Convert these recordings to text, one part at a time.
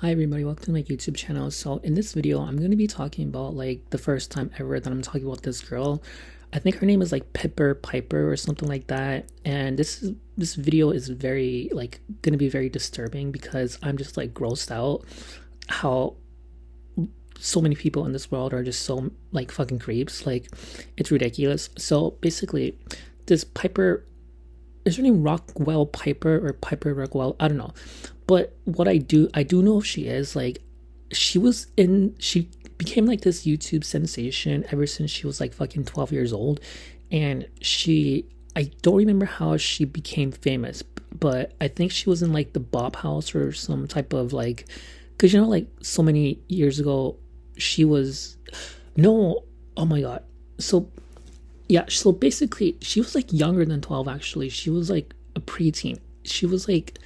Hi everybody, welcome to my YouTube channel. So in this video, I'm going to be talking about like the first time ever that I'm talking about this girl. I think her name is like Pipper Piper or something like that. And this video is very like going to be very disturbing because I'm just like grossed out how so many people in this world are just so like fucking creeps. Like it's ridiculous. So basically, this Piper, is her name Rockwell Piper or Piper Rockwell? I don't know. But what I do know she is like, she became like this YouTube sensation ever since she was like fucking 12 years old. And I don't remember how she became famous, but I think she was in like the Bob House or some type of like, cause you know, like so many years ago, she was, no, oh my God. So yeah, so basically she was like younger than 12 actually. She was like a preteen. She was like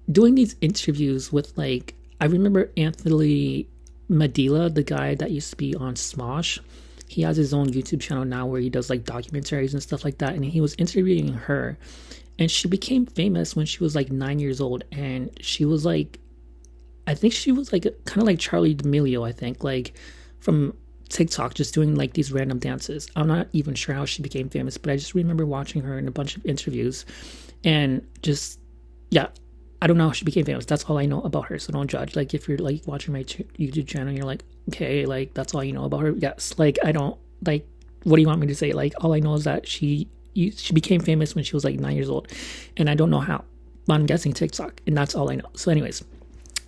doing these interviews with like, I remember Anthony Medela, the guy that used to be on Smosh. He has his own YouTube channel now where he does like documentaries and stuff like that, and he was interviewing her, and she became famous when she was like 9 years old. And she was like, I think she was like kind of like Charlie D'Amelio, I think, like from TikTok, just doing like these random dances. I'm not even sure how she became famous, but I just remember watching her in a bunch of interviews and just, yeah, I don't know how she became famous. That's all I know about her. So don't judge. Like if you're like watching my YouTube channel and you're like, okay, like that's all you know about her. Yes. Like I don't like, what do you want me to say? Like all I know is that she became famous when she was like 9 years old, and I don't know how, but I'm guessing TikTok, and that's all I know. So anyways,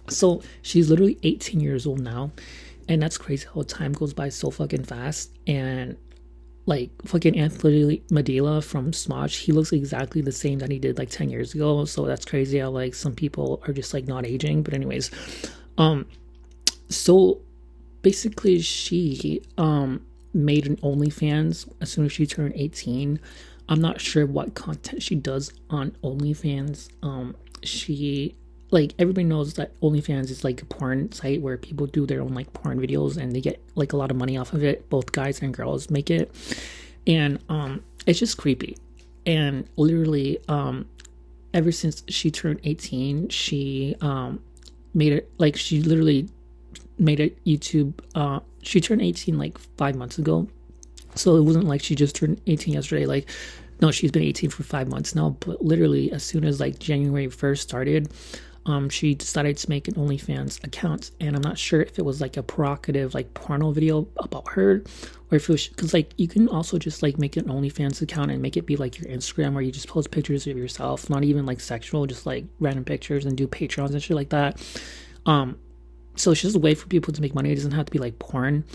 so she's literally 18 years old now, and that's crazy how time goes by so fucking fast. And like fucking Anthony Medela from Smosh, he looks exactly the same that he did like 10 years ago. So that's crazy how like some people are just like not aging. But anyways, so basically she made an OnlyFans as soon as she turned 18. I'm not sure what content she does on OnlyFans. She, like, everybody knows that OnlyFans is like a porn site where people do their own like porn videos and they get like a lot of money off of it. Both guys and girls make it. And it's just creepy. And literally ever since she turned 18, she made it, like, she literally made a YouTube, she turned 18 like 5 months ago. So it wasn't like she just turned 18 yesterday. Like, no, she's been 18 for 5 months now. But literally as soon as like January 1st started, she decided to make an OnlyFans account. And I'm not sure if it was like a provocative like porno video about her, or if it was, because like you can also just like make an OnlyFans account and make it be like your Instagram, where you just post pictures of yourself, not even like sexual, just like random pictures, and do Patreons and shit like that. So it's just a way for people to make money. It doesn't have to be like porn,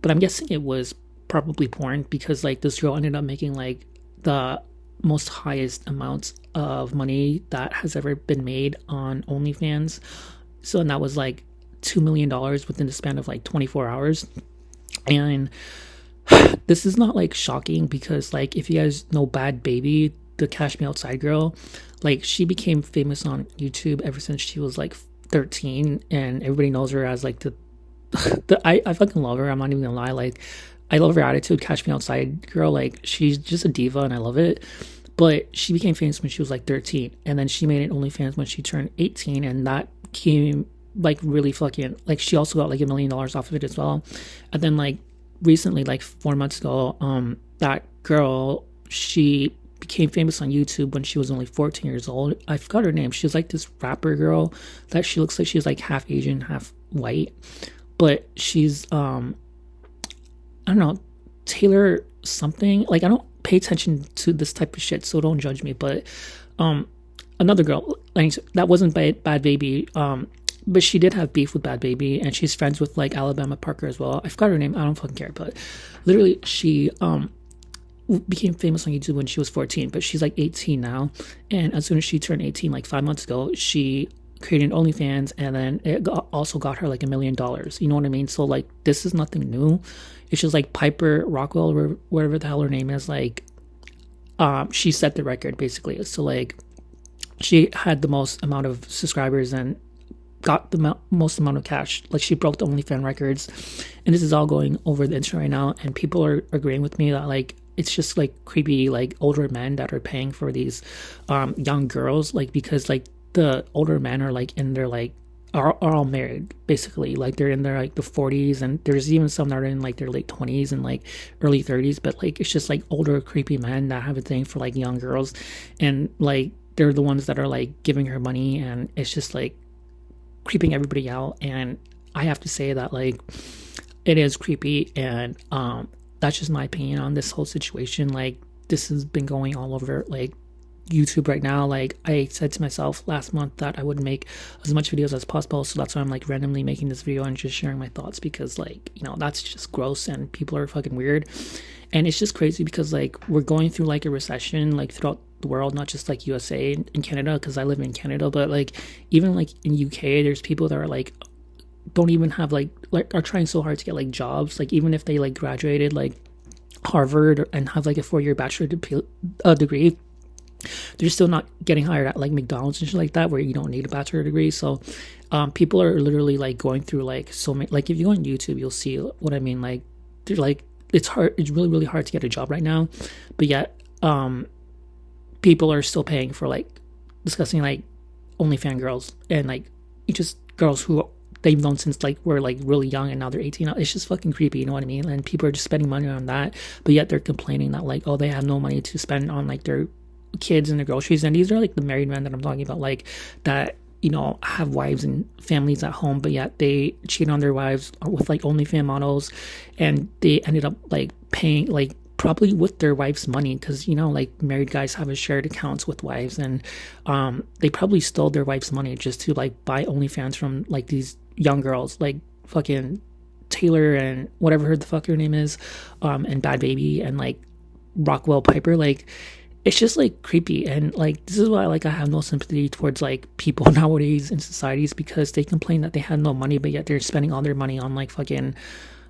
but I'm guessing it was probably porn, because like this girl ended up making like the most highest amounts of money that has ever been made on OnlyFans. So, and that was like $2 million within the span of like 24 hours. And this is not like shocking, because like if you guys know Bad Baby, the Cash Me Outside girl, like she became famous on YouTube ever since she was like 13, and everybody knows her as like I fucking love her. I'm not even gonna lie. Like, I love her attitude, Catch Me Outside girl. Like, she's just a diva and I love it. But she became famous when she was like 13. And then she made it OnlyFans when she turned 18. And that came like really fucking, like, she also got like $1 million off of it as well. And then like recently, like 4 months ago, that girl, she became famous on YouTube when she was only 14 years old. I forgot her name. She was like this rapper girl that she looks like she's like half Asian, half white. But she's, I don't know, Taylor something. Like, I don't pay attention to this type of shit, so don't judge me. But another girl, like, that wasn't Bad Baby, but she did have beef with Bad Baby, and she's friends with like Alabama Parker as well. I forgot her name. I don't fucking care. But literally, she became famous on YouTube when she was 14, but she's like 18 now. And as soon as she turned 18, like 5 months ago, she created OnlyFans, and then it also got her like $1 million. You know what I mean? So like, this is nothing new. It's just like Piper Rockwell, or whatever the hell her name is, like she set the record basically. So like, she had the most amount of subscribers and got the most amount of cash. Like, she broke the OnlyFans records, and this is all going over the internet right now, and people are agreeing with me that like, it's just like creepy, like older men that are paying for these young girls, like, because like the older men are like in their like are all married basically. Like they're in their like the 40s, and there's even some that are in like their late 20s and like early 30s. But like it's just like older creepy men that have a thing for like young girls, and like they're the ones that are like giving her money, and it's just like creeping everybody out. And I have to say that like it is creepy, and that's just my opinion on this whole situation. Like this has been going all over like YouTube right now. Like I said to myself last month that I would make as much videos as possible, so that's why I'm like randomly making this video and just sharing my thoughts, because like, you know, that's just gross and people are fucking weird. And it's just crazy because like we're going through like a recession like throughout the world, not just like USA and Canada, because I live in Canada, but like even like in UK there's people that are like don't even have like are trying so hard to get like jobs, like even if they like graduated like Harvard and have like a 4-year bachelor degree, they're still not getting hired at like McDonald's and shit like that, where you don't need a bachelor degree. So people are literally like going through like so many, like if you go on YouTube you'll see what I mean. Like they're like, it's hard, it's really really hard to get a job right now, but yet people are still paying for like discussing like OnlyFans girls, and like just girls who they've known since like we're like really young, and now they're 18. It's just fucking creepy, you know what I mean? And people are just spending money on that, but yet they're complaining that like, oh, they have no money to spend on like their kids and their groceries. And these are like the married men that I'm talking about, like that, you know, have wives and families at home, but yet they cheat on their wives with like OnlyFans models, and they ended up like paying like probably with their wife's money, because you know like married guys have a shared accounts with wives, and they probably stole their wife's money just to like buy OnlyFans from like these young girls, like fucking Taylor and whatever the fuck her name is, and Bad Baby and like Rockelle Piper. Like it's just like creepy. And like this is why like I have no sympathy towards like people nowadays in societies, because they complain that they had no money, but yet they're spending all their money on like fucking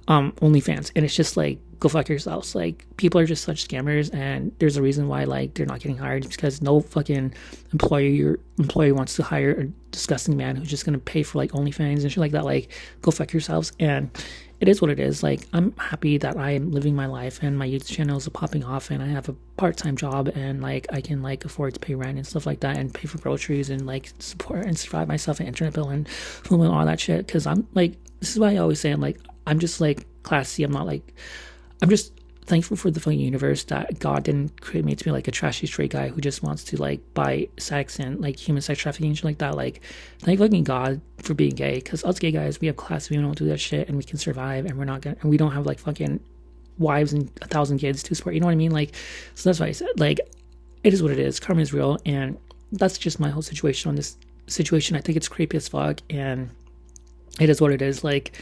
OnlyFans. And it's just like, go fuck yourselves. Like people are just such scammers, and there's a reason why like they're not getting hired, because no fucking employee wants to hire a disgusting man who's just gonna pay for like OnlyFans and shit like that. Like go fuck yourselves. And it is what it is. Like I'm happy that I am living my life and my YouTube channels are popping off, and I have a part-time job, and like I can like afford to pay rent and stuff like that, and pay for groceries, and like support and survive myself, an internet bill and food and all that shit. Because I'm like, this is why I always say I'm just like classy. I'm not like, I'm just thankful for the fucking universe that God didn't create me to be like a trashy straight guy who just wants to like buy sex and like human sex trafficking and shit like that. Like thank fucking God for being gay, because us gay guys, we have class, we don't do that shit, and we can survive, and we don't have like fucking wives and 1,000 kids to support, you know what I mean? Like, so that's why I said like it is what it is. Karma is real, and that's just my whole situation on this situation. I think it's creepy as fuck, and it is what it is. Like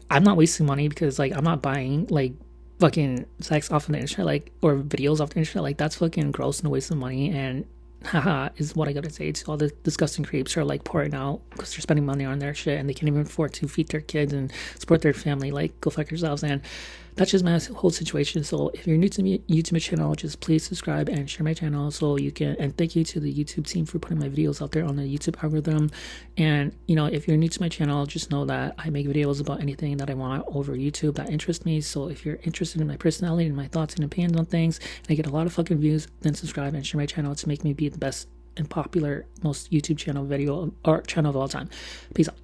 I'm not wasting money, because like I'm not buying like fucking sex off of the internet, like, or videos off the internet. Like that's fucking gross and a waste of money. And haha is what I gotta say to all the disgusting creeps who are like pouring out because they're spending money on their shit and they can't even afford to feed their kids and support their family. Like go fuck yourselves. And that's just my whole situation. So if you're new to me YouTube channel, just please subscribe and share my channel so you can, and thank you to the YouTube team for putting my videos out there on the YouTube algorithm. And you know, if you're new to my channel, just know that I make videos about anything that I want over YouTube that interests me. So if you're interested in my personality and my thoughts and opinions on things, and I get a lot of fucking views, then subscribe and share my channel to make me be the best and popular most YouTube channel video or channel of all time. Peace out.